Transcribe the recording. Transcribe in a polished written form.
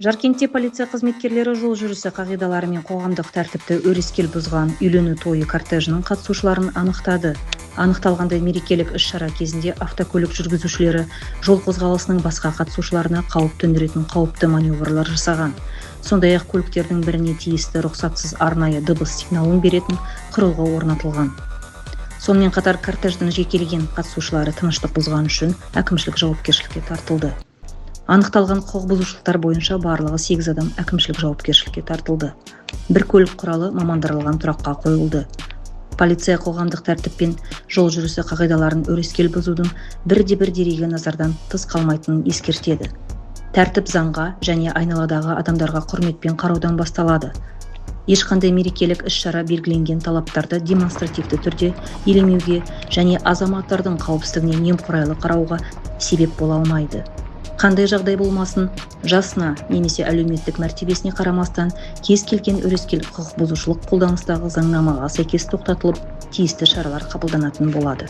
Жаркентте полиция қызметкерлері жол жүрісі қағидалары мен қоғамдық тәртіпті өрескел бұзған үйлену тойы кортежінің қатысушыларын анықтады. Анықталғандай мерекелік іс-шара кезінде автокөлік жүргізушілері жол қозғалысының басқа қатысушыларына қауіп төндіретін қауіпті маневрлар жасаған. Сондай-ақ көліктердің біріне тиісті рұқсатсыз арнайы дыбыс сигналын беретін құрылғы орнатылған. Сонымен қатар кортеждің жекелеген қатысушылары тыныштық бұзған үшін әкімшілік жауапкершілікке тартылды. Анықталған құқық бұзушылықтар бойынша барлығы 8 адам әкімшілік жауапкершілікке тартылды. Бір көлік құралы мамандырылған тұраққа қойылды. Полиция қоғамдық тәртіп пен жол жүрісі қағидаларын өрескел бұзудың бірде-бір дерегі назардан тыс қалмайтынын ескертеді. Тәртіп заңға және айналадағы адамдарға құрметпен қараудан басталады. Ешқандай мерекелік іс-шара белгіленген талаптарды демонстративті түрде елемеуге және азаматтардың қауіпсіздігіне немқұрайлы қарауға себеп бола алмайды. Қандай жағдай болмасын, жасына немесе әлеуметтік мәртебесіне қарамастан кез келген өрескел құқық бұзушылық қолданыстағы заңнамаға сәйкес тоқтатылып, тиісті шаралар қабылданатын болады.